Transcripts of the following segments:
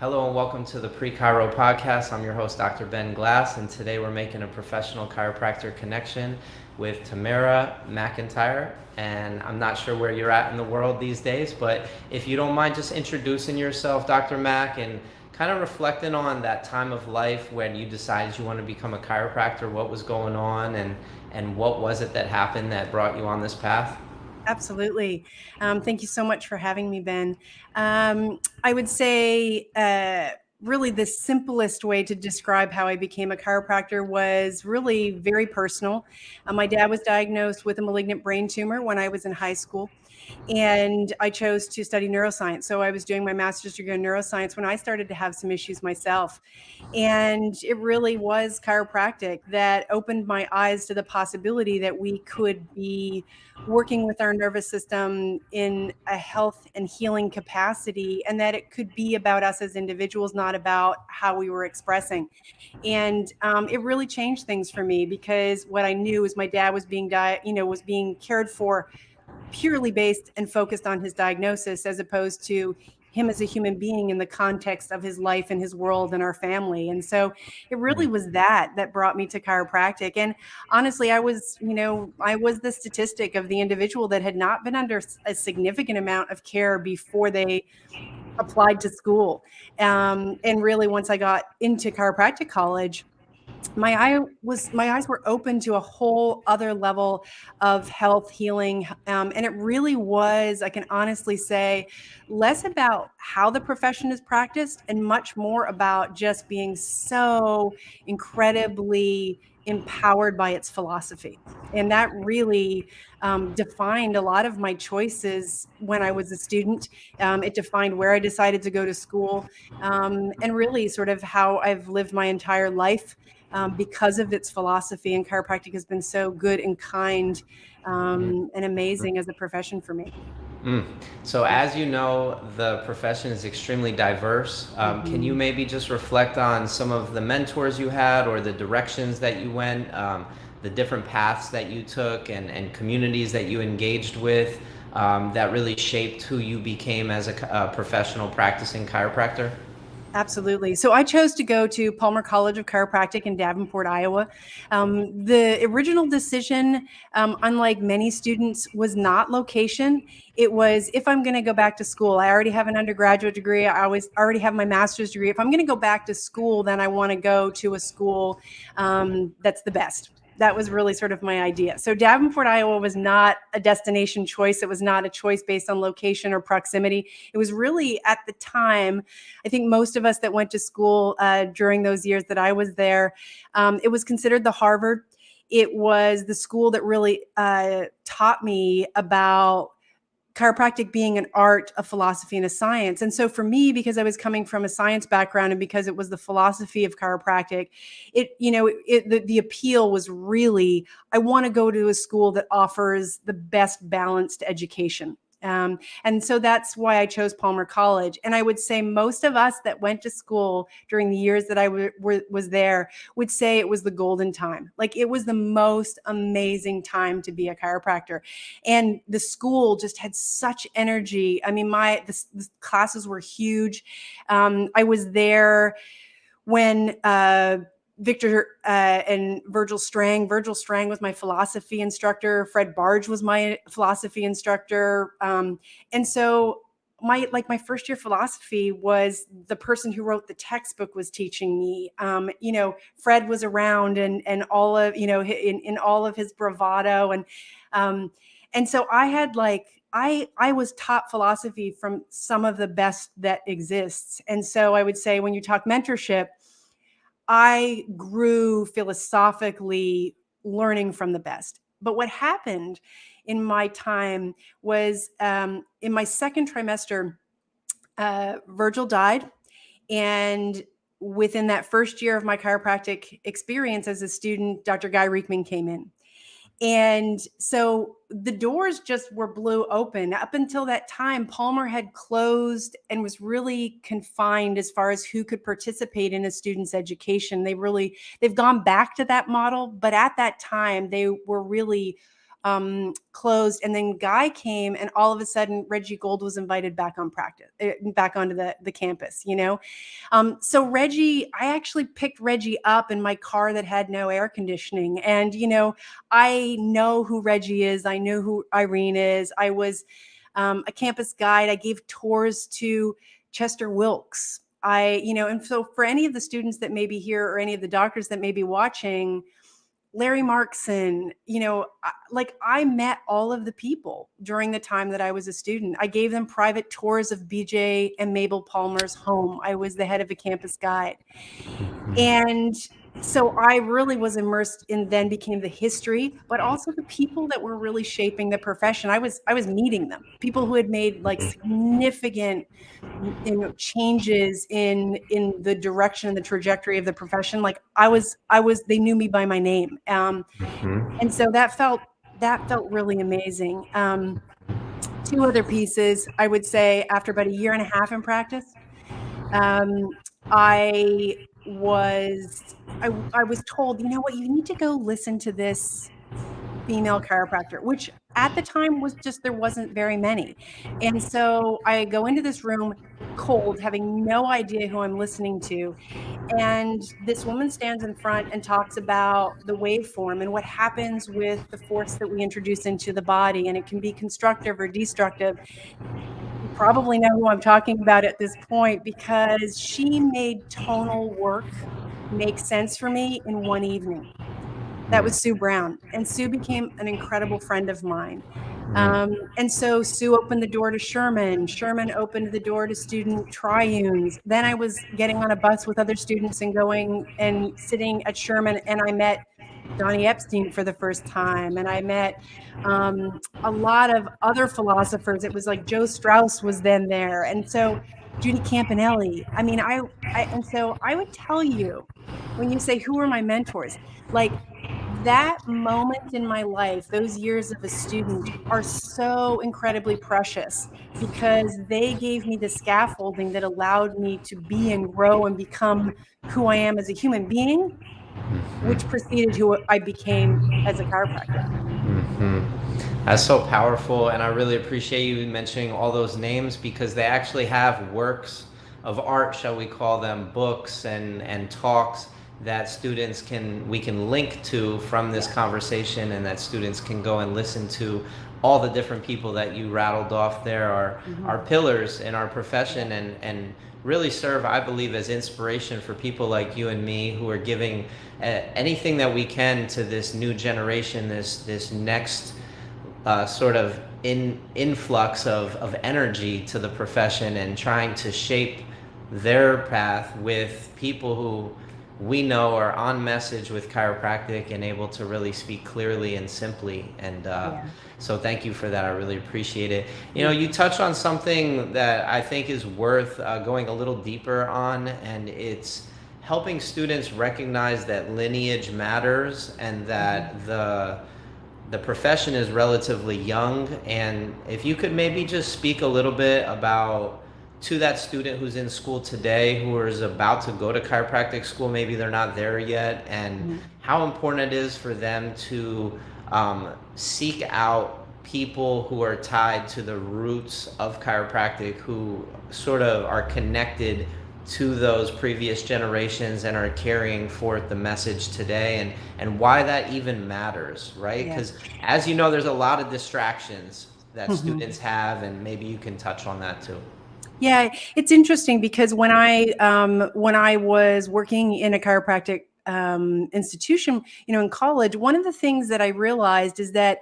Hello and welcome to the Pre-Chiro podcast. I'm your host, Dr. Ben Glass, and today we're making a professional chiropractor connection with Tamara Macintyre. And I'm not sure where you're at in the world these days, but if you don't mind just introducing yourself, Dr. Mac, and kind of reflecting on that time of life when you decided you want to become a chiropractor, what was going on, and what was it that happened that brought you on this path? Absolutely. Thank you so much for having me, Ben. I would say really the simplest way to describe how I became a chiropractor was really very personal. My dad was diagnosed with a malignant brain tumor when I was in high school, and I chose to study neuroscience. So I was doing my master's degree in neuroscience when I started to have some issues myself. And it really was chiropractic that opened my eyes to the possibility that we could be working with our nervous system in a health and healing capacity, and that it could be about us as individuals, not about how we were expressing. And it really changed things for me because what I knew is my dad was was being cared for purely based and focused on his diagnosis as opposed to him as a human being in the context of his life and his world and our family. And so it really was that brought me to chiropractic. And honestly, I was the statistic of the individual that had not been under a significant amount of care before they applied to school. And really, once I got into chiropractic college, my eyes were open to a whole other level of health healing, and it really was, I can honestly say, less about how the profession is practiced and much more about just being so incredibly empowered by its philosophy. And that really defined a lot of my choices when I was a student. It defined where I decided to go to school, and really sort of how I've lived my entire life, because of its philosophy. And chiropractic has been so good and kind, and amazing as a profession for me. Mm. So, as you know, the profession is extremely diverse. Can you Mhm. maybe just reflect on some of the mentors you had or the directions that you went, the different paths that you took, and communities that you engaged with that really shaped who you became as a professional practicing chiropractor? Absolutely. So I chose to go to Palmer College of Chiropractic in Davenport, Iowa. The original decision, unlike many students, was not location. It was, if I'm going to go back to school, I already have an undergraduate degree. I always already have my master's degree. If I'm going to go back to school, then I want to go to a school that's the best. That was really sort of my idea. So Davenport, Iowa was not a destination choice. It was not a choice based on location or proximity. It was really, at the time, I think most of us that went to school during those years that I was there, it was considered the Harvard. It was the school that really taught me about chiropractic being an art, a philosophy, and a science. And so for me, because I was coming from a science background and because it was the philosophy of chiropractic, the appeal was really, I want to go to a school that offers the best balanced education. And so that's why I chose Palmer College. And I would say most of us that went to school during the years that I was there would say it was the golden time. Like, it was the most amazing time to be a chiropractor. And the school just had such energy. I mean, the classes were huge. I was there when Victor and Virgil Strang was my philosophy instructor. Fred Barge was my philosophy instructor. And so my first year philosophy was the person who wrote the textbook was teaching me. Fred was around, and all of, in all of his bravado. Um, and so I had I was taught philosophy from some of the best that exists. And so I would say, when you talk mentorship, I grew philosophically learning from the best. But what happened in my time was, in my second trimester, Virgil died. And within that first year of my chiropractic experience as a student, Dr. Guy Reekman came in. And so the doors just were blew open. Up until that time, Palmer had closed and was really confined as far as who could participate in a student's education. They've gone back to that model, but at that time they were really closed, and then Guy came, and all of a sudden Reggie Gold was invited back on practice, back onto the campus, so Reggie, I actually picked Reggie up in my car that had no air conditioning. And, I know who Reggie is. I know who Irene is. I was a campus guide. I gave tours to Chester Wilkes. And so for any of the students that may be here or any of the doctors that may be watching, Larry Markson, I met all of the people during the time that I was a student. I gave them private tours of BJ and Mabel Palmer's home. I was the head of a campus guide. And so I really was immersed in, then became the history, but also the people that were really shaping the profession. I was meeting them, people who had made like significant changes in the direction and the trajectory of the profession. Like they knew me by my name. And so that felt really amazing. Two other pieces, I would say, after about a year and a half in practice, I was told, you know what, you need to go listen to this female chiropractor, which at the time was just, there wasn't very many. And so I go into this room cold, having no idea who I'm listening to. And this woman stands in front and talks about the waveform and what happens with the force that we introduce into the body. And it can be constructive or destructive. You probably know who I'm talking about at this point, because she made tonal work make sense for me in one evening. That was Sue Brown. And Sue became an incredible friend of mine. And so Sue opened the door to Sherman. Sherman opened the door to student triunes. Then I was getting on a bus with other students and going and sitting at Sherman, and I met Donnie Epstein for the first time. And I met a lot of other philosophers. It was like Joe Strauss was then there. And so Judy Campanelli. I mean, and so I would tell you, when you say, who are my mentors? Like, that moment in my life, those years of a student, are so incredibly precious, because they gave me the scaffolding that allowed me to be and grow and become who I am as a human being, which preceded who I became as a chiropractor. That's so powerful, and I really appreciate you mentioning all those names, because they actually have works of art, shall we call them, books and talks that we can link to from this conversation, and that students can go and listen to. All the different people that you rattled off there are pillars in our profession, and really serve, I believe, as inspiration for people like you and me, who are giving anything that we can to this new generation, this next sort of influx of energy to the profession, and trying to shape their path with people who we know are on message with chiropractic and able to really speak clearly and simply. And so thank you for that. I really appreciate it. You touch on something that I think is worth going a little deeper on, and it's helping students recognize that lineage matters, and that the profession is relatively young. And if you could maybe just speak a little bit about, to that student who's in school today, who is about to go to chiropractic school, maybe they're not there yet, and how important it is for them to seek out people who are tied to the roots of chiropractic, who sort of are connected to those previous generations and are carrying forth the message today, and why that even matters, right? Because as you know, there's a lot of distractions that students have, and maybe you can touch on that too. Yeah, it's interesting, because when I was working in a chiropractic institution, in college, one of the things that I realized is that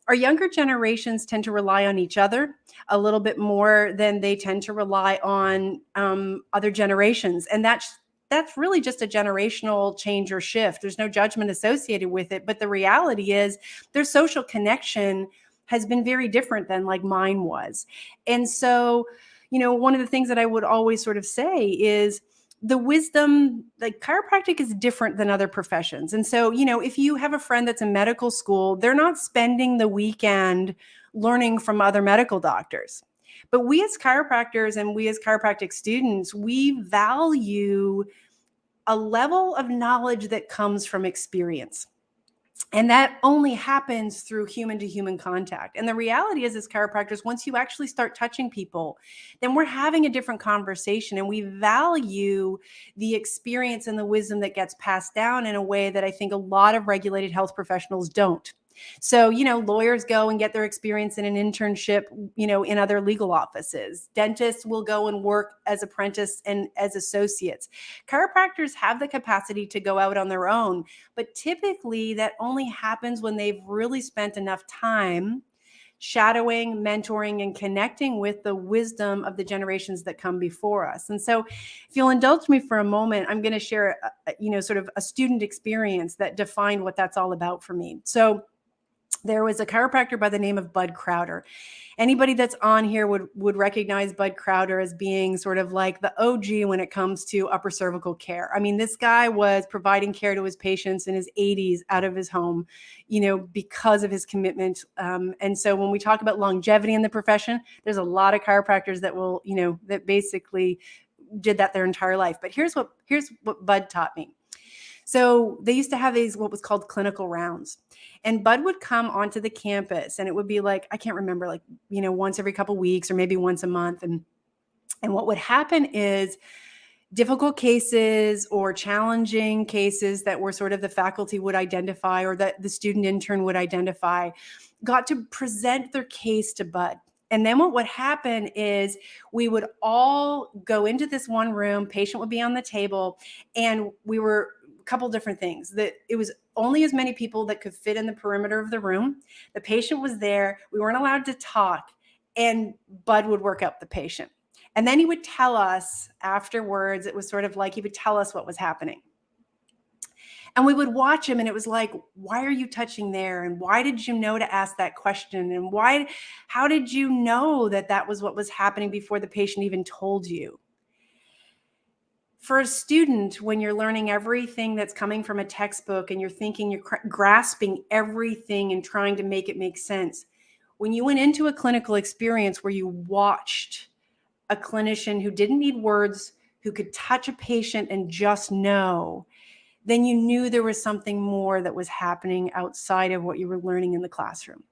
our younger generations tend to rely on each other a little bit more than they tend to rely on other generations, and that's really just a generational change or shift. There's no judgment associated with it, but the reality is their social connection has been very different than like mine was. And so, one of the things that I would always sort of say is the wisdom, like, chiropractic is different than other professions. And so, if you have a friend that's in medical school, they're not spending the weekend learning from other medical doctors. But we as chiropractors and we as chiropractic students, we value a level of knowledge that comes from experience. And that only happens through human to human contact. And the reality is, as chiropractors, once you actually start touching people, then we're having a different conversation, and we value the experience and the wisdom that gets passed down in a way that I think a lot of regulated health professionals don't. So, lawyers go and get their experience in an internship, in other legal offices. Dentists will go and work as apprentice and as associates. Chiropractors have the capacity to go out on their own, but typically that only happens when they've really spent enough time shadowing, mentoring, and connecting with the wisdom of the generations that come before us. And so, if you'll indulge me for a moment, I'm going to share, sort of a student experience that defined what that's all about for me. So, there was a chiropractor by the name of Bud Crowder. Anybody that's on here would recognize Bud Crowder as being sort of like the OG when it comes to upper cervical care. I mean, this guy was providing care to his patients in his 80s out of his home, because of his commitment. And so when we talk about longevity in the profession, there's a lot of chiropractors that will, that basically did that their entire life. But here's what Bud taught me. So they used to have these, what was called clinical rounds. And Bud would come onto the campus, and it would be like, I can't remember, like, once every couple of weeks or maybe once a month. And what would happen is difficult cases or challenging cases that were sort of the faculty would identify or that the student intern would identify got to present their case to Bud. And then what would happen is we would all go into this one room, patient would be on the table, and we were couple different things. That it was only as many people that could fit in the perimeter of the room. The patient was there. We weren't allowed to talk, and Bud would work up the patient. And then he would tell us afterwards, it was sort of like he would tell us what was happening. And we would watch him, and it was like, why are you touching there? And why did you know to ask that question? And how did you know that that was what was happening before the patient even told you? For a student, when you're learning everything that's coming from a textbook and you're thinking you're grasping everything and trying to make it make sense, when you went into a clinical experience where you watched a clinician who didn't need words, who could touch a patient and just know, then you knew there was something more that was happening outside of what you were learning in the classroom.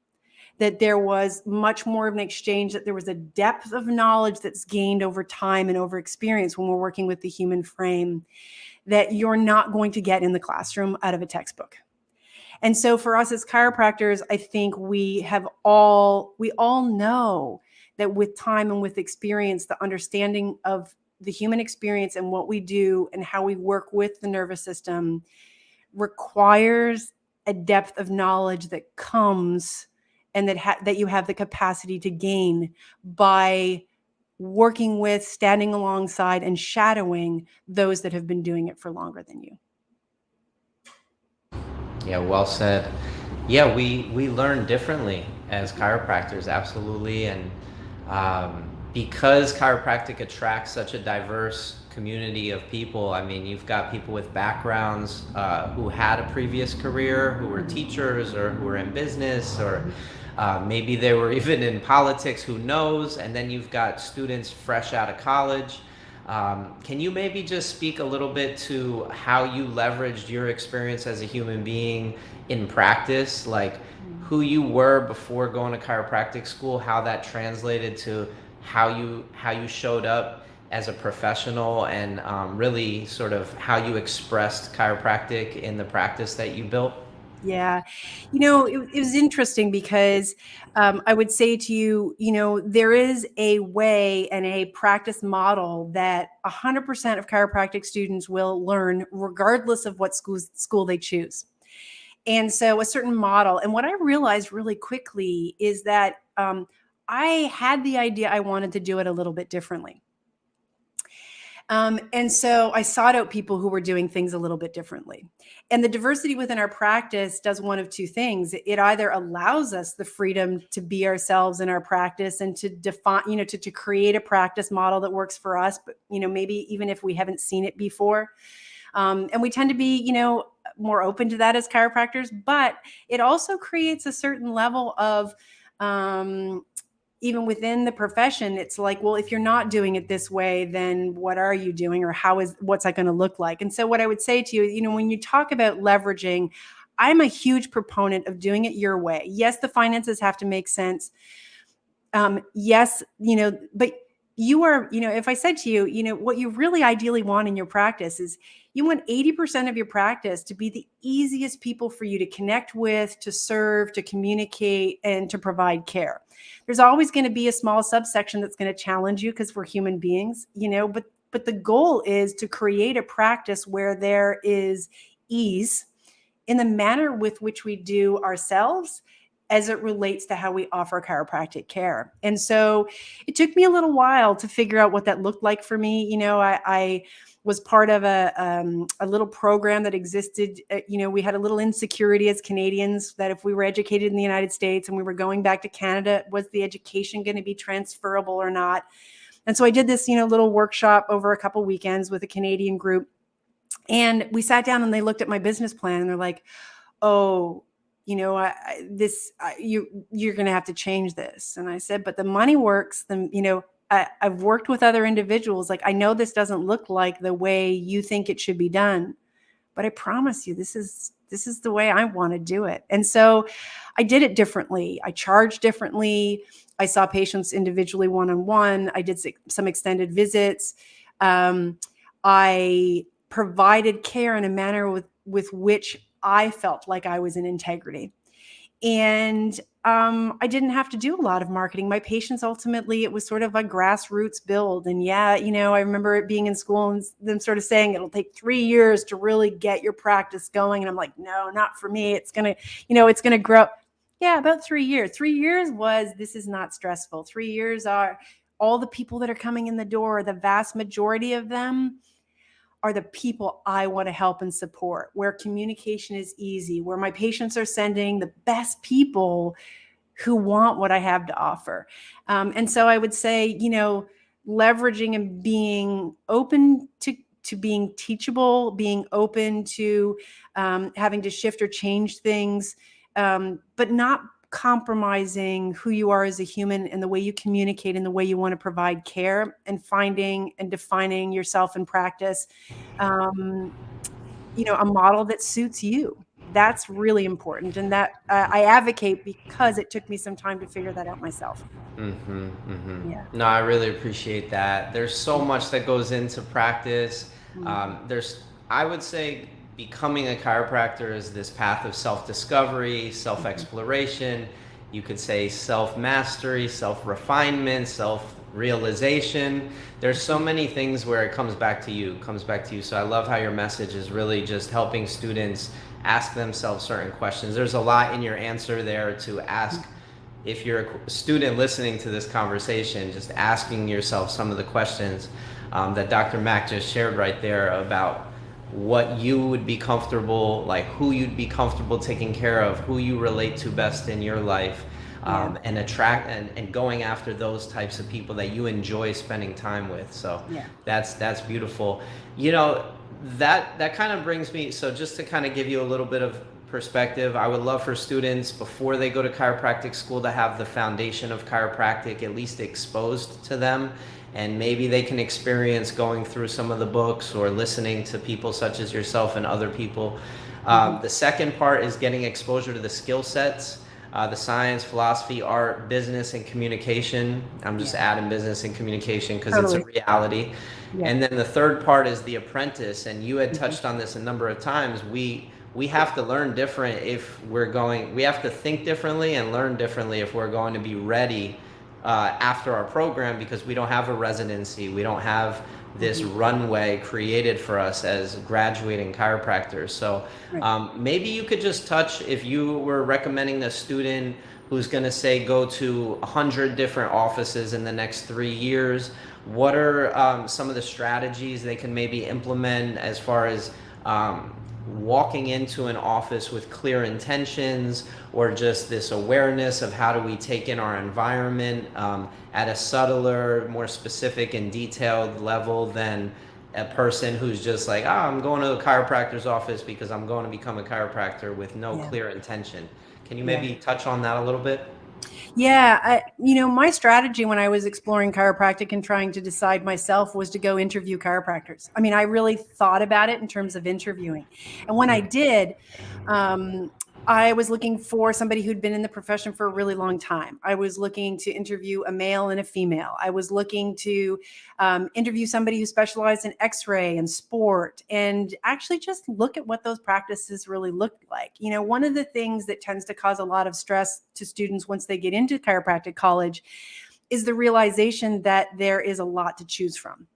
That there was much more of an exchange, that there was a depth of knowledge that's gained over time and over experience when we're working with the human frame that you're not going to get in the classroom out of a textbook. And so for us as chiropractors, I think we all know that with time and with experience, the understanding of the human experience and what we do and how we work with the nervous system requires a depth of knowledge that comes and that you have the capacity to gain by working with, standing alongside, and shadowing those that have been doing it for longer than you. Yeah, well said. Yeah, we learn differently as chiropractors, absolutely. And because chiropractic attracts such a diverse community of people, I mean, you've got people with backgrounds who had a previous career, who were teachers or who were in business, or maybe they were even in politics, who knows? And then you've got students fresh out of college. Can you maybe just speak a little bit to how you leveraged your experience as a human being in practice, like who you were before going to chiropractic school, how that translated to how you showed up as a professional, and really sort of how you expressed chiropractic in the practice that you built? Yeah. It was interesting because I would say to you, there is a way and a practice model that 100% of chiropractic students will learn regardless of what school they choose. And so a certain model. And what I realized really quickly is that I had the idea I wanted to do it a little bit differently. And so I sought out people who were doing things a little bit differently. And the diversity within our practice does one of two things. It either allows us the freedom to be ourselves in our practice and to define, to create a practice model that works for us, but, maybe even if we haven't seen it before. And we tend to be, more open to that as chiropractors, but it also creates a certain level of, even within the profession, it's like, well, if you're not doing it this way, then what are you doing, or what's that going to look like? And so what I would say to you, when you talk about leveraging, I'm a huge proponent of doing it your way. Yes, the finances have to make sense. Yes, but you are, if I said to you, what you really ideally want in your practice is you want 80% of your practice to be the easiest people for you to connect with, to serve, to communicate, and to provide care. There's always going to be a small subsection that's going to challenge you because we're human beings, but the goal is to create a practice where there is ease in the manner with which we do ourselves as it relates to how we offer chiropractic care. And so it took me a little while to figure out what that looked like for me. I was part of a little program that existed. We had a little insecurity as Canadians that if we were educated in the United States and we were going back to Canada, was the education going to be transferable or not? And so I did this, little workshop over a couple weekends with a Canadian group. And we sat down and they looked at my business plan and they're like, oh, you're going to have to change this. And I said, but the money works. I've worked with other individuals. Like, I know this doesn't look like the way you think it should be done, but I promise you, this is the way I want to do it. And so I did it differently. I charged differently. I saw patients individually one-on-one. I did some extended visits. I provided care in a manner with which I felt like I was in integrity. And I didn't have to do a lot of marketing. My patients, ultimately, it was sort of a grassroots build. And I remember it being in school and them sort of saying it'll take 3 years to really get your practice going. And I'm like, no, not for me. It's going to grow. Yeah, about 3 years. 3 years this is not stressful. 3 years are all the people that are coming in the door, the vast majority of them are the people I want to help and support, where communication is easy, where my patients are sending the best people who want what I have to offer. And so I would say, leveraging and being open to being teachable, being open to having to shift or change things, but not compromising who you are as a human and the way you communicate and the way you want to provide care, and finding and defining yourself in practice, a model that suits you. That's really important. And that I advocate because it took me some time to figure that out myself. Yeah. No, I really appreciate that. There's so much that goes into practice. I would say becoming a chiropractor is this path of self-discovery, self-exploration. You could say self-mastery, self-refinement, self-realization. There's so many things where it comes back to you. So I love how your message is really just helping students ask themselves certain questions. There's a lot in your answer there to ask. If you're a student listening to this conversation, just asking yourself some of the questions that Dr. Mac just shared right there about what you would be comfortable, like who you'd be comfortable taking care of, who you relate to best in your life, and attract and going after those types of people that you enjoy spending time with. So that's beautiful. That kind of brings me, so just to kind of give you a little bit of perspective, I would love for students before they go to chiropractic school to have the foundation of chiropractic at least exposed to them. And maybe they can experience going through some of the books or listening to people such as yourself and other people. The second part is getting exposure to the skill sets, the science, philosophy, art, business, and communication. I'm just adding business and communication because it's a reality. And then the third part is the apprentice. And you had touched on this a number of times. We have to learn different if we have to think differently and learn differently if we're going to be ready after our program, because we don't have a residency. We don't have this runway created for us as graduating chiropractors. So maybe you could just touch, if you were recommending a student who's going to say go to 100 different offices in the next 3 years, what are some of the strategies they can maybe implement as far as walking into an office with clear intentions, or just this awareness of how do we take in our environment at a subtler, more specific and detailed level than a person who's just like, I'm going to a chiropractor's office because I'm going to become a chiropractor with no clear intention. Can you maybe touch on that a little bit? Yeah, my strategy when I was exploring chiropractic and trying to decide myself was to go interview chiropractors. I mean, I really thought about it in terms of interviewing. And when I did, um, I was looking for somebody who'd been in the profession for a really long time. I was looking to interview a male and a female. I was looking to interview somebody who specialized in x-ray and sport, and actually just look at what those practices really looked like. One of the things that tends to cause a lot of stress to students once they get into chiropractic college is the realization that there is a lot to choose from.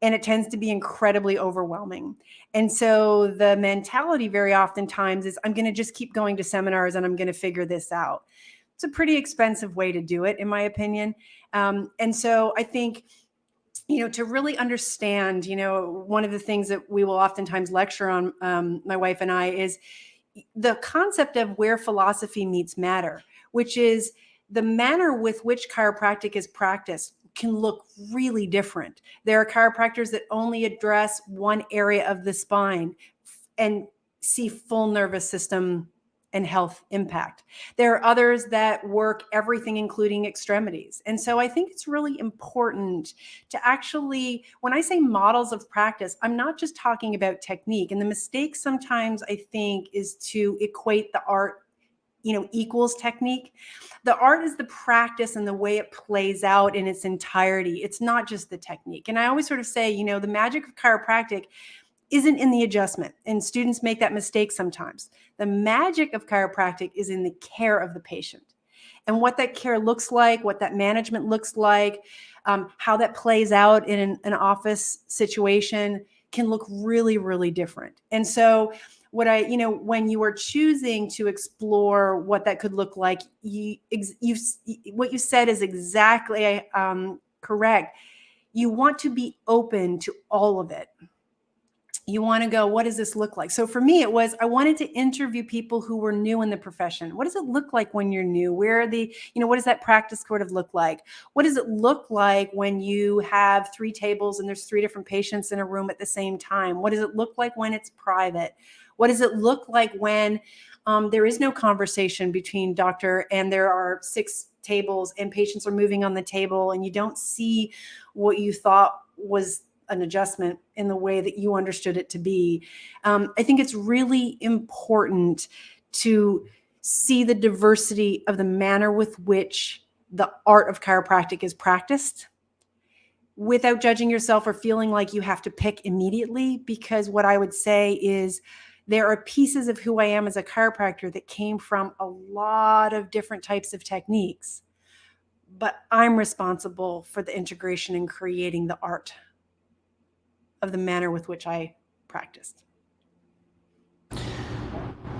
And it tends to be incredibly overwhelming. And so the mentality very oftentimes is, I'm going to just keep going to seminars and I'm going to figure this out. It's a pretty expensive way to do it, in my opinion. And so I think, to really understand, one of the things that we will oftentimes lecture on, my wife and I, is the concept of where philosophy meets matter, which is the manner with which chiropractic is practiced can look really different. There are chiropractors that only address one area of the spine and see full nervous system and health impact. There are others that work everything, including extremities. And so I think it's really important to actually, when I say models of practice, I'm not just talking about technique. And the mistake sometimes, I think, is to equate the art equals technique. The art is the practice and the way it plays out in its entirety. It's not just the technique. And I always sort of say, the magic of chiropractic isn't in the adjustment. And students make that mistake sometimes. The magic of chiropractic is in the care of the patient and what that care looks like, what that management looks like, how that plays out in an office situation can look really, really different. And so when you are choosing to explore what that could look like, what you said is exactly correct. You want to be open to all of it. You want to go, what does this look like? So for me, I wanted to interview people who were new in the profession. What does it look like when you're new? Where are what does that practice sort of look like? What does it look like when you have 3 tables and there's 3 different patients in a room at the same time? What does it look like when it's private? What does it look like when there is no conversation between doctor and there are 6 tables and patients are moving on the table and you don't see what you thought was an adjustment in the way that you understood it to be? I think it's really important to see the diversity of the manner with which the art of chiropractic is practiced without judging yourself or feeling like you have to pick immediately. Because what I would say is there are pieces of who I am as a chiropractor that came from a lot of different types of techniques, but I'm responsible for the integration and creating the art of the manner with which I practiced.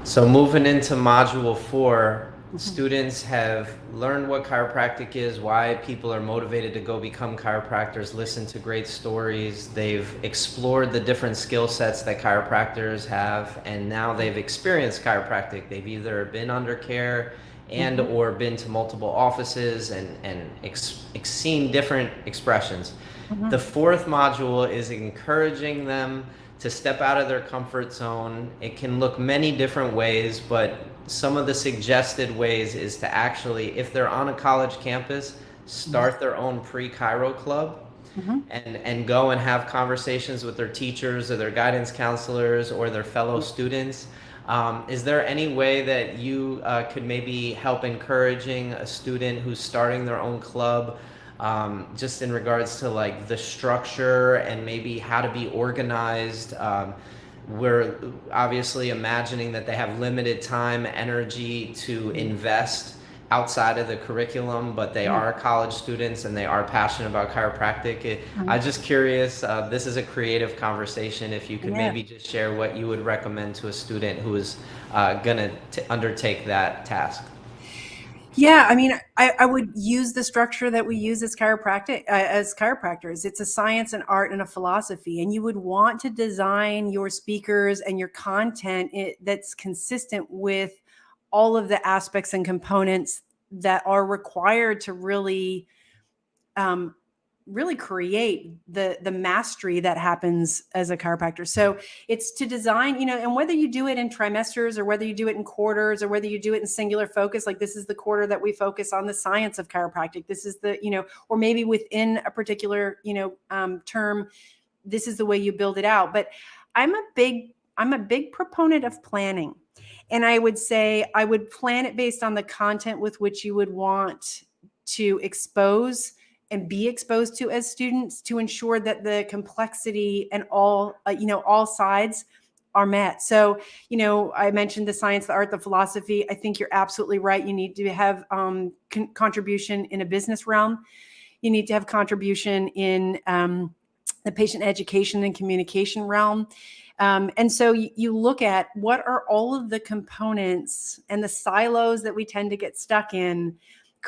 So moving into module 4, students have learned what chiropractic is, why people are motivated to go become chiropractors, listen to great stories. They've explored the different skill sets that chiropractors have, and now they've experienced chiropractic. They've either been under care and or been to multiple offices and seen different expressions. The 4th module is encouraging them to step out of their comfort zone. It can look many different ways, but some of the suggested ways is to actually, if they're on a college campus, start their own pre-chiro club and go and have conversations with their teachers or their guidance counselors or their fellow students. Is there any way that you could maybe help encouraging a student who's starting their own club, just in regards to like the structure and maybe how to be organized? We're obviously imagining that they have limited time, energy to invest outside of the curriculum, but they are college students and they are passionate about chiropractic. I'm just curious, this is a creative conversation, if you could maybe just share what you would recommend to a student who is gonna undertake that task. Yeah, I mean, I would use the structure that we use as chiropractors. It's a science, an art, and a philosophy. And you would want to design your speakers and your content that's consistent with all of the aspects and components that are required to really really create the mastery that happens as a chiropractor. So it's to design, and whether you do it in trimesters or whether you do it in quarters or whether you do it in singular focus, like this is the quarter that we focus on the science of chiropractic. This is the, or maybe within a particular, term, this is the way you build it out. But I'm a big proponent of planning. And I would say I would plan it based on the content with which you would want to expose and be exposed to as students, to ensure that the complexity and all sides are met. So, I mentioned the science, the art, the philosophy. I think you're absolutely right. You need to have contribution in a business realm. You need to have contribution in the patient education and communication realm. And so you look at what are all of the components and the silos that we tend to get stuck in,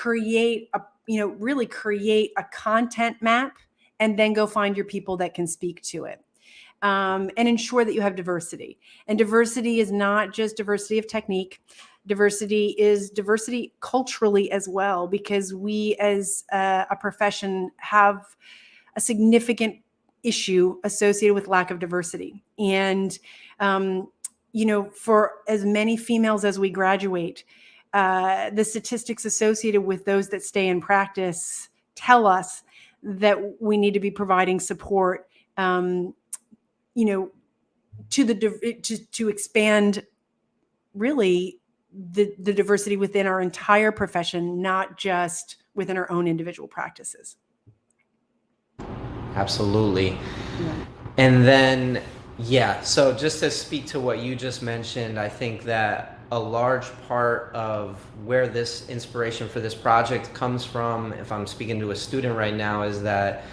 really create a content map, and then go find your people that can speak to it. And ensure that you have diversity. And diversity is not just diversity of technique. Diversity is diversity culturally as well, because we as a profession have a significant issue associated with lack of diversity. And, for as many females as we graduate, the statistics associated with those that stay in practice tell us that we need to be providing support, to expand really the diversity within our entire profession, not just within our own individual practices. Absolutely. Yeah. And then, so just to speak to what you just mentioned, I think that a large part of where this inspiration for this project comes from, if I'm speaking to a student right now, is that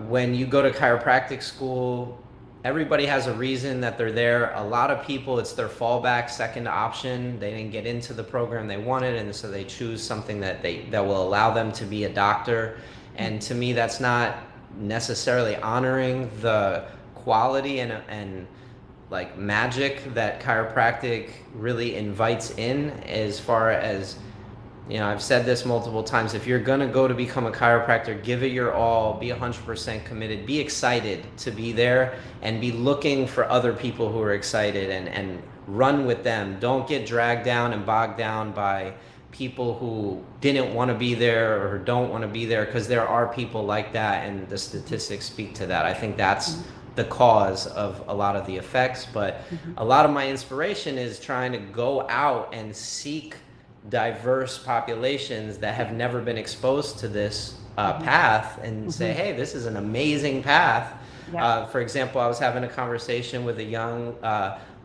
when you go to chiropractic school, everybody has a reason that they're there. A lot of people, it's their fallback second option. They didn't get into the program they wanted, and so they choose something that will allow them to be a doctor. And to me, that's not necessarily honoring the quality and like magic that chiropractic really invites in. As far as, I've said this multiple times, if you're gonna go to become a chiropractor, give it your all, be 100% committed, be excited to be there, and be looking for other people who are excited and run with them. Don't get dragged down and bogged down by people who didn't want to be there or don't want to be there, because there are people like that, and the statistics speak to that. I think that's the cause of a lot of the effects, but a lot of my inspiration is trying to go out and seek diverse populations that have never been exposed to this path, and say, hey, this is an amazing path. Yeah. For example, I was having a conversation with a young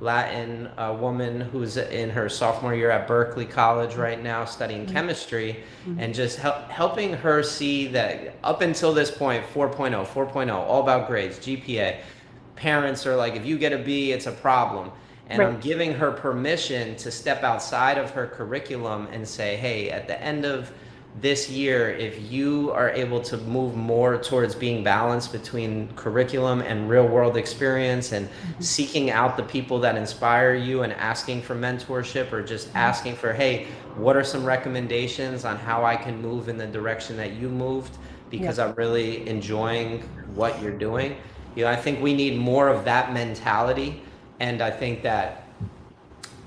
Latin woman who's in her sophomore year at Berkeley College right now studying chemistry, and just helping her see that up until this point, 4.0, all about grades, GPA. Parents are like, if you get a B, it's a problem. And right. I'm giving her permission to step outside of her curriculum and say, hey, at the end of this year, if you are able to move more towards being balanced between curriculum and real world experience, and seeking out the people that inspire you and asking for mentorship, or just asking for, hey, what are some recommendations on how I can move in the direction that you moved, because I'm really enjoying what you're doing. I think we need more of that mentality. And I think that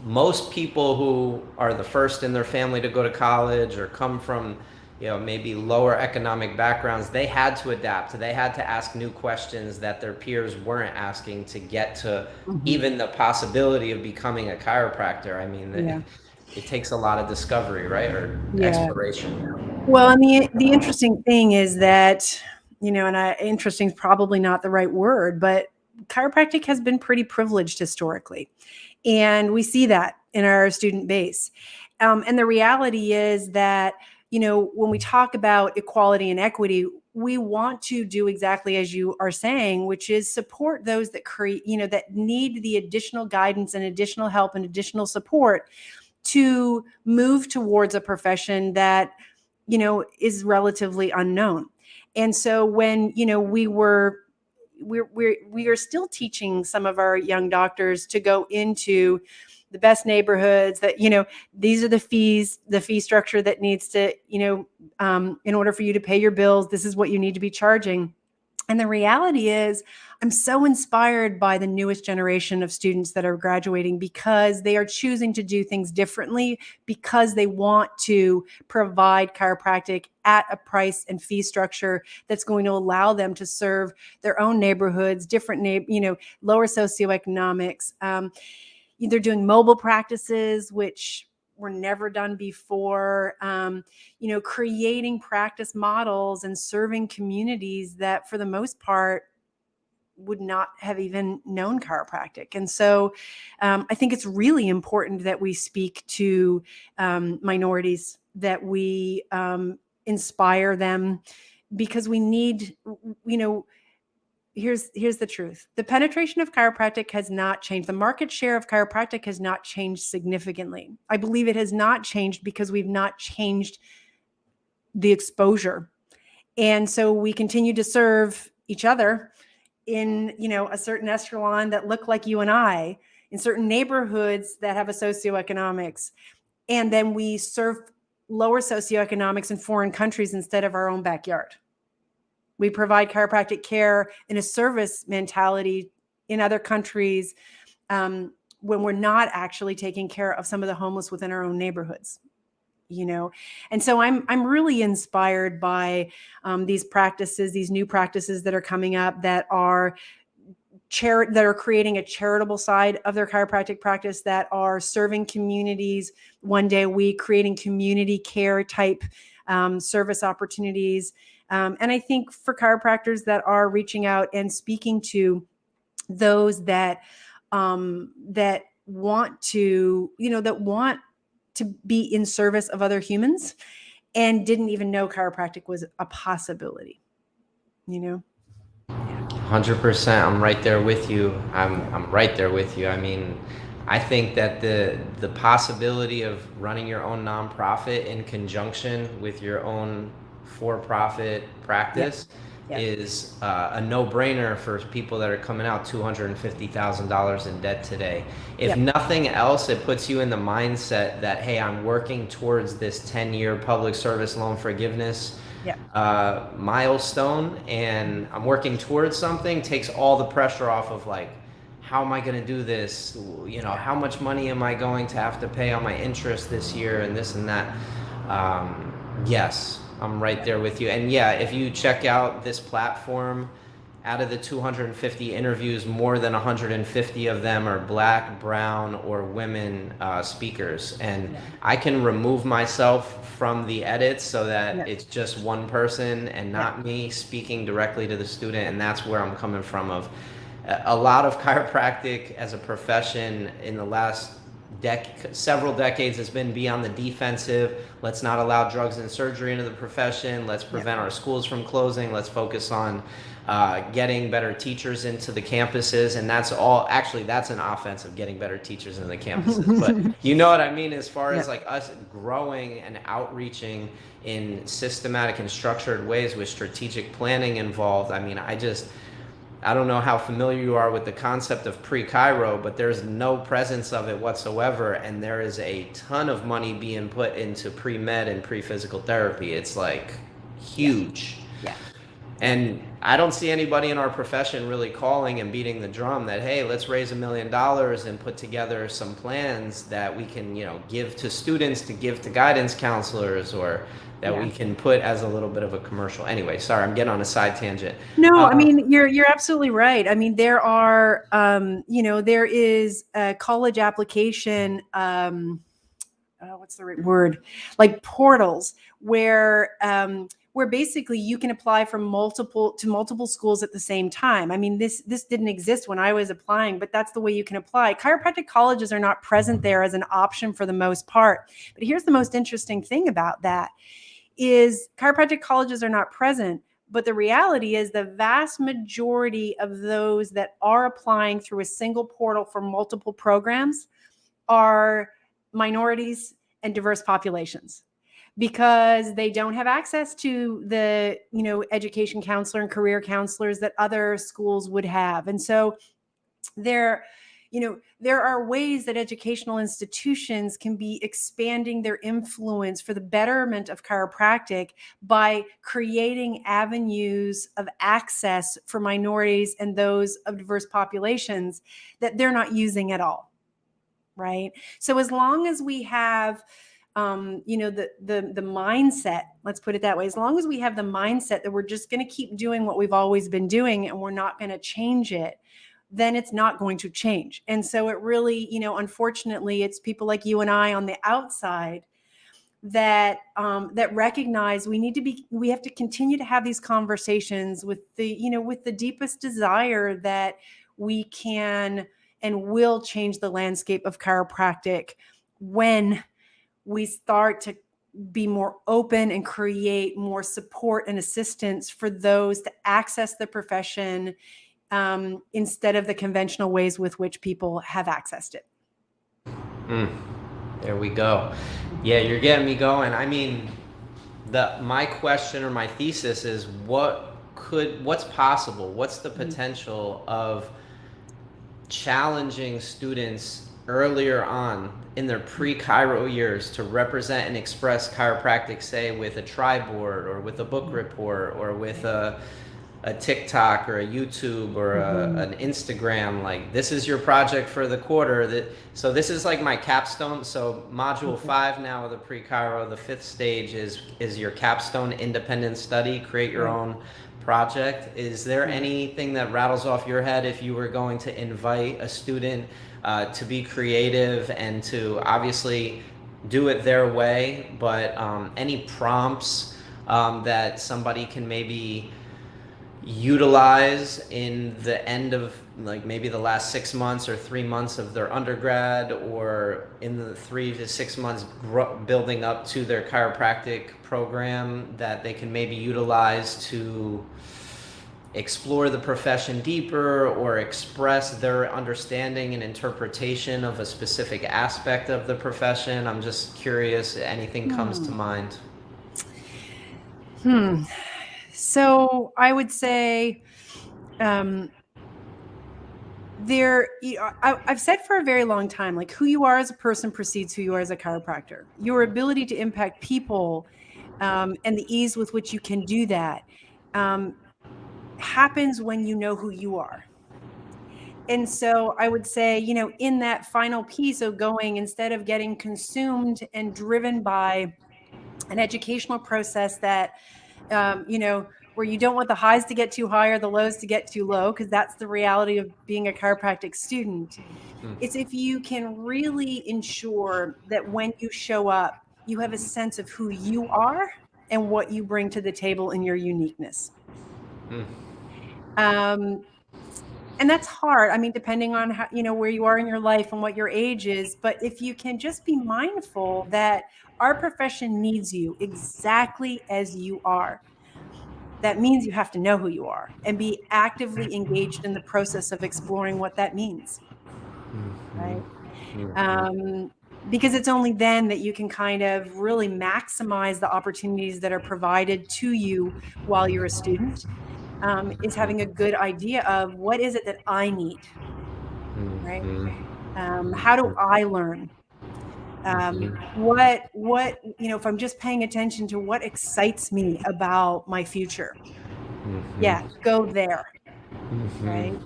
most people who are the first in their family to go to college, or come from, maybe lower economic backgrounds, they had to adapt. They had to ask new questions that their peers weren't asking to get to even the possibility of becoming a chiropractor. I mean, it takes a lot of discovery, right? Or exploration. Well, and the interesting thing is that, interesting is probably not the right word, but chiropractic has been pretty privileged historically. And we see that in our student base. And the reality is that, when we talk about equality and equity, we want to do exactly as you are saying, which is support those that that need the additional guidance and additional help and additional support to move towards a profession that, is relatively unknown. And so when, we are still teaching some of our young doctors to go into the best neighborhoods, that, these are the fee structure that needs to, in order for you to pay your bills, this is what you need to be charging. And the reality is, I'm so inspired by the newest generation of students that are graduating, because they are choosing to do things differently, because they want to provide chiropractic at a price and fee structure that's going to allow them to serve their own neighborhoods, different, lower socioeconomics. They're doing mobile practices, which were never done before, creating practice models and serving communities that for the most part would not have even known chiropractic. And so I think it's really important that we speak to minorities, that we inspire them, because we need, here's the truth. The penetration of chiropractic has not changed. The market share of chiropractic has not changed significantly. I believe it has not changed because we've not changed the exposure. And so we continue to serve each other in, a certain echelon that look like you and I, in certain neighborhoods that have a socioeconomics. And then we serve lower socioeconomics in foreign countries instead of our own backyard. We provide chiropractic care in a service mentality in other countries when we're not actually taking care of some of the homeless within our own neighborhoods. And so I'm really inspired by these practices, these new practices that are coming up, that are creating a charitable side of their chiropractic practice, that are serving communities one day a week, creating community care type service opportunities. And I think for chiropractors that are reaching out and speaking to those that want to, to be in service of other humans and didn't even know chiropractic was a possibility, 100%. I'm right there with you. I'm right there with you. I mean, I think that the possibility of running your own nonprofit in conjunction with your own for-profit practice is a no-brainer for people that are coming out $250,000 in debt today. If nothing else, it puts you in the mindset that, hey, I'm working towards this 10-year public service loan forgiveness milestone, and I'm working towards something. Takes all the pressure off of, like, how am I going to do this? How much money am I going to have to pay on my interest this year, and this and that. Yes, I'm right there with you. And if you check out this platform, out of the 250 interviews, more than 150 of them are Black, brown, or women speakers. And I can remove myself from the edits so that it's just one person and not me speaking directly to the student. And that's where I'm coming from. Of a lot of chiropractic as a profession in the last several decades has been be on the defensive. Let's not allow drugs and surgery into the profession. Let's prevent our schools from closing. Let's focus on getting better teachers into the campuses. And that's all, actually, that's an offense of getting better teachers into the campuses. But you know what I mean, as far as like us growing and outreaching in systematic and structured ways with strategic planning involved. I mean, I don't know how familiar you are with the concept of pre-chiro, but there's no presence of it whatsoever. And there is a ton of money being put into pre-med and pre-physical therapy. It's like huge. Yeah. And I don't see anybody in our profession really calling and beating the drum that, hey, let's raise $1 million and put together some plans that we can, give to students, to give to guidance counselors, or that we can put as a little bit of a commercial. Anyway, sorry, I'm getting on a side tangent. No, I mean, you're absolutely right. I mean, there are, there is a college application, what's the right word? Like portals where basically you can apply from multiple schools at the same time. I mean, this didn't exist when I was applying, but that's the way you can apply. Chiropractic colleges are not present there as an option for the most part. But here's the most interesting thing about that is chiropractic colleges are not present, but the reality is the vast majority of those that are applying through a single portal for multiple programs are minorities and diverse populations, because they don't have access to the, education counselor and career counselors that other schools would have. And so they're, there are ways that educational institutions can be expanding their influence for the betterment of chiropractic by creating avenues of access for minorities and those of diverse populations that they're not using at all. Right. So as long as we have the mindset, let's put it that way, as long as we have the mindset that we're just going to keep doing what we've always been doing and we're not going to change it, then it's not going to change. And so it really, unfortunately, it's people like you and I on the outside that recognize we have to continue to have these conversations with the deepest desire that we can and will change the landscape of chiropractic when we start to be more open and create more support and assistance for those to access the profession instead of the conventional ways with which people have accessed it. There we go. Yeah, you're getting me going. I mean, my question or my thesis is what's possible? What's the potential of challenging students earlier on in their pre-chiro years to represent and express chiropractic, say with a tri-board or with a book report or with a TikTok or a YouTube or an Instagram, like this is your project for the quarter. So this is like my capstone. So module 5 now of the pre-chiro, the 5th stage is your capstone independent study, create your own project. Is there anything that rattles off your head if you were going to invite a student to be creative and to obviously do it their way, but any prompts that somebody can maybe utilize in the end of like maybe the last 6 months or 3 months of their undergrad, or in the 3 to 6 months building up to their chiropractic program, that they can maybe utilize to explore the profession deeper or express their understanding and interpretation of a specific aspect of the profession? I'm just curious, anything comes to mind? So I would say I've said for a very long time, like who you are as a person precedes who you are as a chiropractor. Your ability to impact people and the ease with which you can do that happens when you know who you are. And so I would say, in that final piece of going, instead of getting consumed and driven by an educational process that, where you don't want the highs to get too high or the lows to get too low, because that's the reality of being a chiropractic student. It's if you can really ensure that when you show up, you have a sense of who you are and what you bring to the table in your uniqueness. And that's hard. I mean, depending on how, where you are in your life and what your age is. But if you can just be mindful that our profession needs you exactly as you are, that means you have to know who you are and be actively engaged in the process of exploring what that means. Right? Because it's only then that you can kind of really maximize the opportunities that are provided to you while you're a student. Is having a good idea of what is it that I need, right? How do I learn? What if I'm just paying attention to what excites me about my future, go there, right?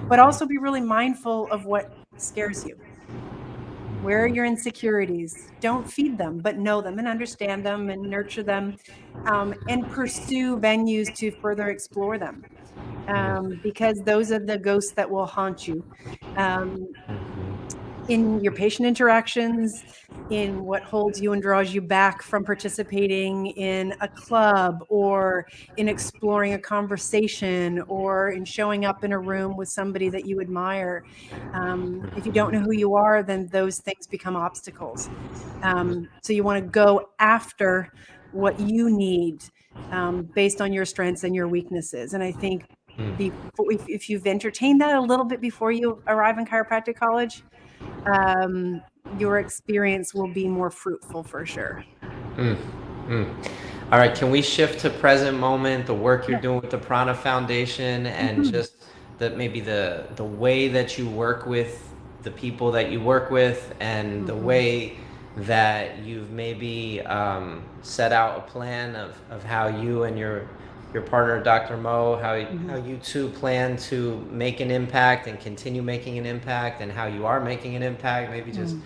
But also be really mindful of what scares you. Where are your insecurities? Don't feed them, but know them and understand them and nurture them, and pursue venues to further explore them, because those are the ghosts that will haunt you in your patient interactions, in what holds you and draws you back from participating in a club or in exploring a conversation or in showing up in a room with somebody that you admire. If you don't know who you are, then those things become obstacles. So you want to go after what you need based on your strengths and your weaknesses. And I think if you've entertained that a little bit before you arrive in chiropractic college, your experience will be more fruitful for sure. All right, can we shift to present moment, the work you're doing with the Prana Foundation, and just maybe the way that you work with the people that you work with and the way that you've maybe set out a plan of how you and your partner, Dr. Mo, how you two plan to make an impact and continue making an impact, and how you are making an impact. Maybe just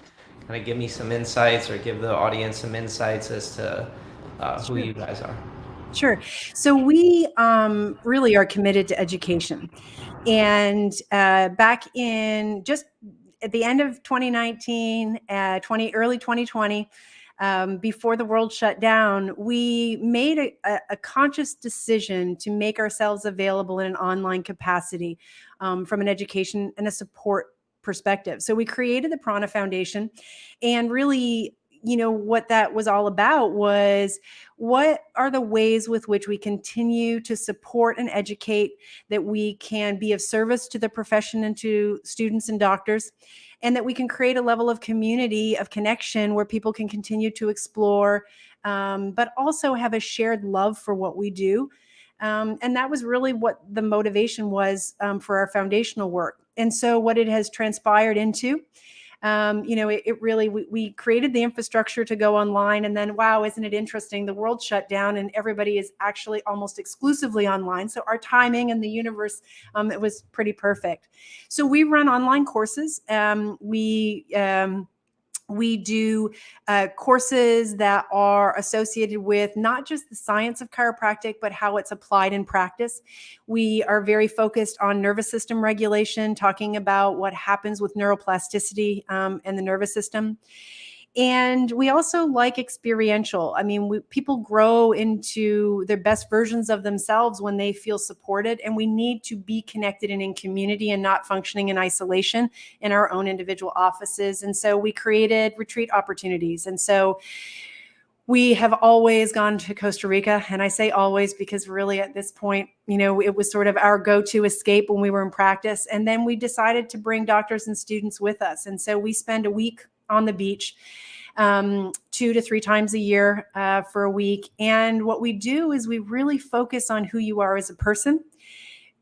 kind of give me some insights, or give the audience some insights as to who you guys are. Sure. So we really are committed to education. And back in just at the end of 2019, early 2020, before the world shut down, we made a conscious decision to make ourselves available in an online capacity from an education and a support perspective. So we created the Prana Foundation, and really, what that was all about was, what are the ways with which we continue to support and educate, that we can be of service to the profession and to students and doctors, and that we can create a level of community, of connection, where people can continue to explore, but also have a shared love for what we do. And that was really what the motivation was for our foundational work. And so what it has transpired into, it really, we created the infrastructure to go online, and then, wow, isn't it interesting? The world shut down and everybody is actually almost exclusively online. So our timing and the universe, it was pretty perfect. So we run online courses. We do courses that are associated with not just the science of chiropractic, but how it's applied in practice. We are very focused on nervous system regulation, talking about what happens with neuroplasticity and the nervous system. And we also like experiential. I mean, people grow into their best versions of themselves when they feel supported, and we need to be connected and in community, and not functioning in isolation in our own individual offices. And so we created retreat opportunities. And so we have always gone to Costa Rica, and I say always because really at this point, it was sort of our go-to escape when we were in practice. And then we decided to bring doctors and students with us. And so we spend a week on the beach, 2 to 3 times a year for a week. And what we do is we really focus on who you are as a person,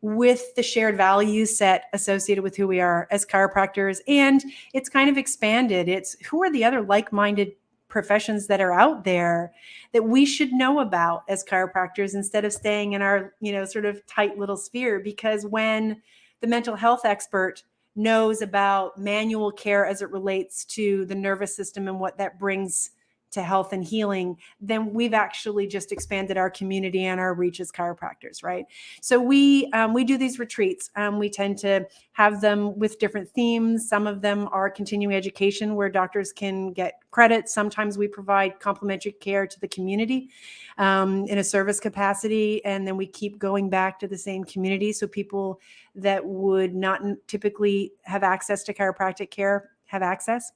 with the shared value set associated with who we are as chiropractors. And it's kind of expanded. It's, who are the other like-minded professions that are out there that we should know about as chiropractors, instead of staying in our, sort of tight little sphere. Because when the mental health expert knows about manual care as it relates to the nervous system and what that brings to health and healing, then we've actually just expanded our community and our reach as chiropractors, right? So we do these retreats. We tend to have them with different themes. Some of them are continuing education, where doctors can get credit. Sometimes we provide complementary care to the community in a service capacity, and then we keep going back to the same community, so people that would not typically have access to chiropractic care have access.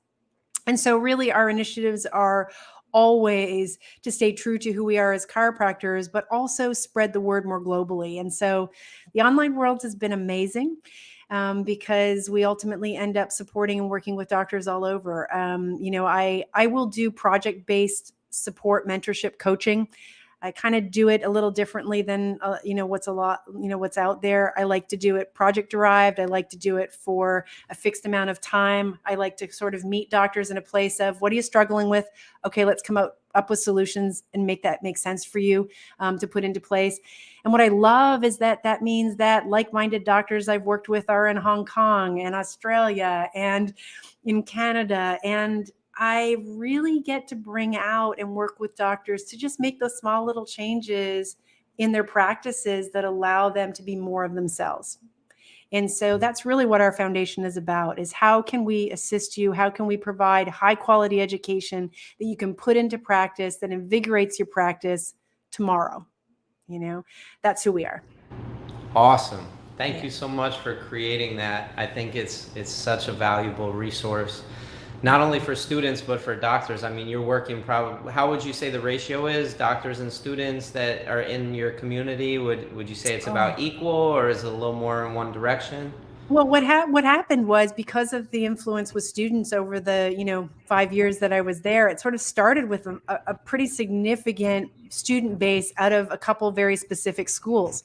And so really our initiatives are always to stay true to who we are as chiropractors, but also spread the word more globally. And so the online world has been amazing, because we ultimately end up supporting and working with doctors all over. I will do project-based support, mentorship, coaching. I kind of do it a little differently than, what's out there. I like to do it project derived. I like to do it for a fixed amount of time. I like to sort of meet doctors in a place of, what are you struggling with? Okay, let's come up with solutions and make that make sense for you to put into place. And what I love is that means that like-minded doctors I've worked with are in Hong Kong and Australia and in Canada, and I really get to bring out and work with doctors to just make those small little changes in their practices that allow them to be more of themselves. And so that's really what our foundation is about, is how can we assist you? How can we provide high quality education that you can put into practice, that invigorates your practice tomorrow? That's who we are. Awesome. Thank you so much for creating that. I think it's such a valuable resource, not only for students, but for doctors. I mean, you're working probably, how would you say the ratio is, doctors and students that are in your community? Would you say it's about equal, or is it a little more in one direction? Well, what happened was, because of the influence with students over the 5 years that I was there, it sort of started with a pretty significant student base out of a couple of very specific schools.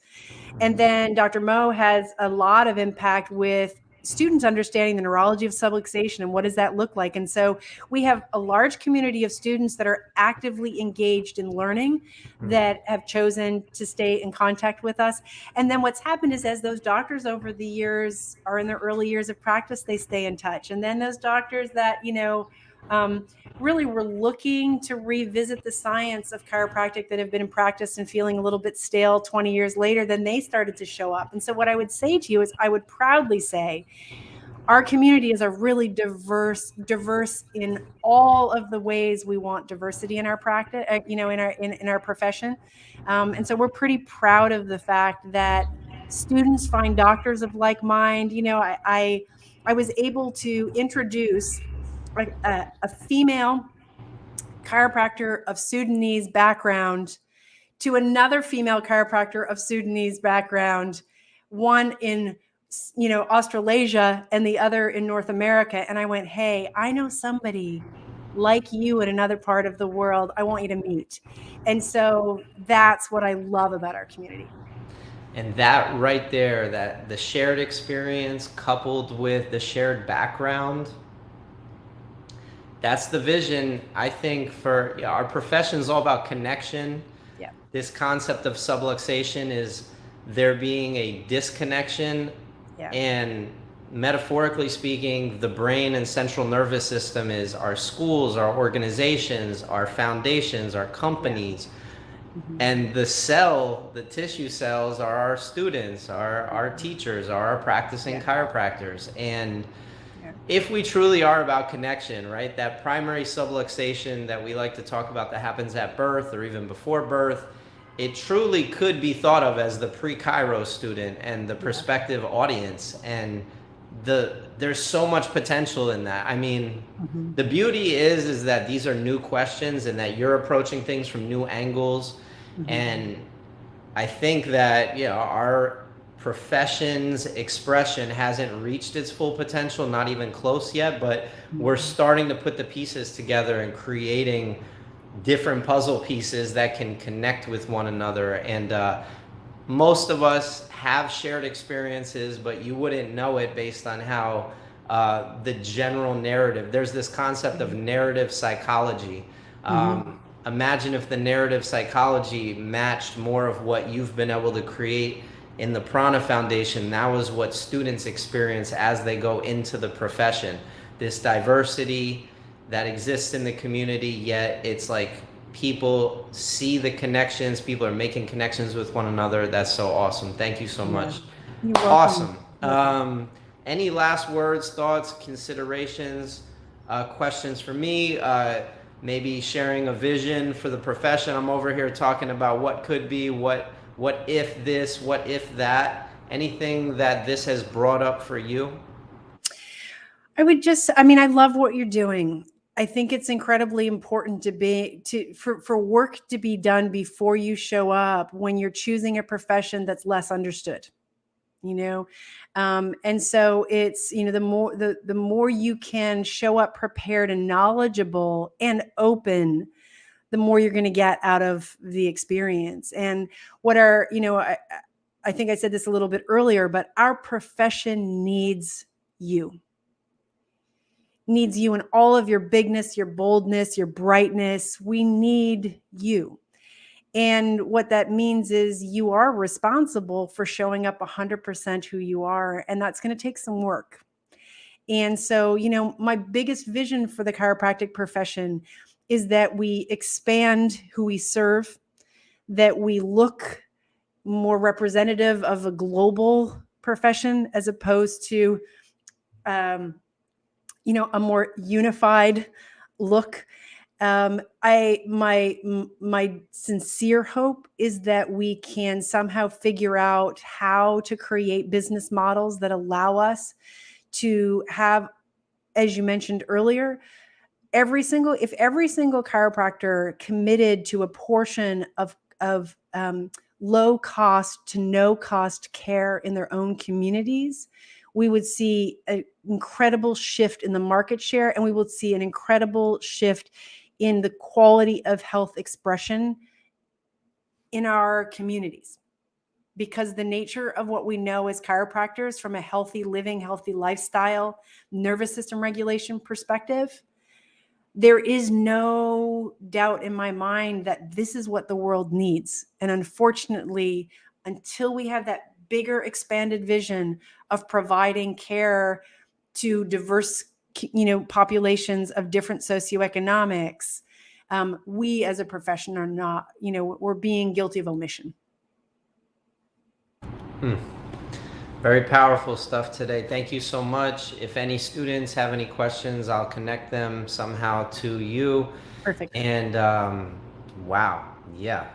And then Dr. Mo has a lot of impact with students understanding the neurology of subluxation and what does that look like. And so we have a large community of students that are actively engaged in learning that have chosen to stay in contact with us. And then what's happened is as those doctors over the years are in their early years of practice, they stay in touch. And then those doctors that, really were looking to revisit the science of chiropractic that have been in practice and feeling a little bit stale 20 years later, then they started to show up. And so what I would say to you is I would proudly say our community is a really diverse in all of the ways we want diversity in our practice, in our profession. And so we're pretty proud of the fact that students find doctors of like mind. I was able to introduce a female chiropractor of Sudanese background to another female chiropractor of Sudanese background, one in Australasia and the other in North America. And I went, hey, I know somebody like you in another part of the world. I want you to meet. And so that's what I love about our community. And that right there, that the shared experience coupled with the shared background, that's the vision, I think, for our profession is all about connection. Yeah. This concept of subluxation is there being a disconnection. Yeah. And metaphorically speaking, the brain and central nervous system is our schools, our organizations, our foundations, our companies. Yeah. Mm-hmm. And the tissue cells are our students, our teachers, are our practicing chiropractors. And if we truly are about connection, right, that primary subluxation that we like to talk about that happens at birth or even before birth, it truly could be thought of as the pre-Chiro student and the prospective audience. And there's so much potential in that. I mean, the beauty is that these are new questions and that you're approaching things from new angles. And I think that, our profession's expression hasn't reached its full potential, not even close yet, but we're starting to put the pieces together and creating different puzzle pieces that can connect with one another. And most of us have shared experiences, but you wouldn't know it based on how the general narrative, there's this concept of narrative psychology. Imagine if the narrative psychology matched more of what you've been able to create in the Prana Foundation. That was what students experience as they go into the profession. This diversity that exists in the community, yet it's like people see the connections, people are making connections with one another. That's so awesome. Thank you so much. You're welcome. Awesome. Any last words, thoughts, considerations, questions for me? Maybe sharing a vision for the profession. I'm over here talking about what could be, what if this, what if that, anything that this has brought up for you? I love what you're doing. I think it's incredibly important for work to be done before you show up when you're choosing a profession that's less understood, and so it's, the more you can show up prepared and knowledgeable and open, the more you're going to get out of the experience. And I think I said this a little bit earlier, but our profession needs you in all of your bigness, your boldness, your brightness. We need you. And what that means is you are responsible for showing up 100% who you are. And that's going to take some work. And so, my biggest vision for the chiropractic profession is that we expand who we serve, that we look more representative of a global profession as opposed to, a more unified look. My sincere hope is that we can somehow figure out how to create business models that allow us to have, as you mentioned earlier, every single chiropractor committed to a portion of low cost to no cost care in their own communities, we would see an incredible shift in the market share, and we would see an incredible shift in the quality of health expression in our communities. because the nature of what we know as chiropractors from a healthy living, healthy lifestyle, nervous system regulation perspective, there is no doubt in my mind that this is what the world needs. And unfortunately, until we have that bigger expanded vision of providing care to diverse, populations of different socioeconomics, we as a profession are not, we're being guilty of omission. Very powerful stuff today. Thank you so much. If any students have any questions, I'll connect them somehow to you. Perfect. And wow, yeah,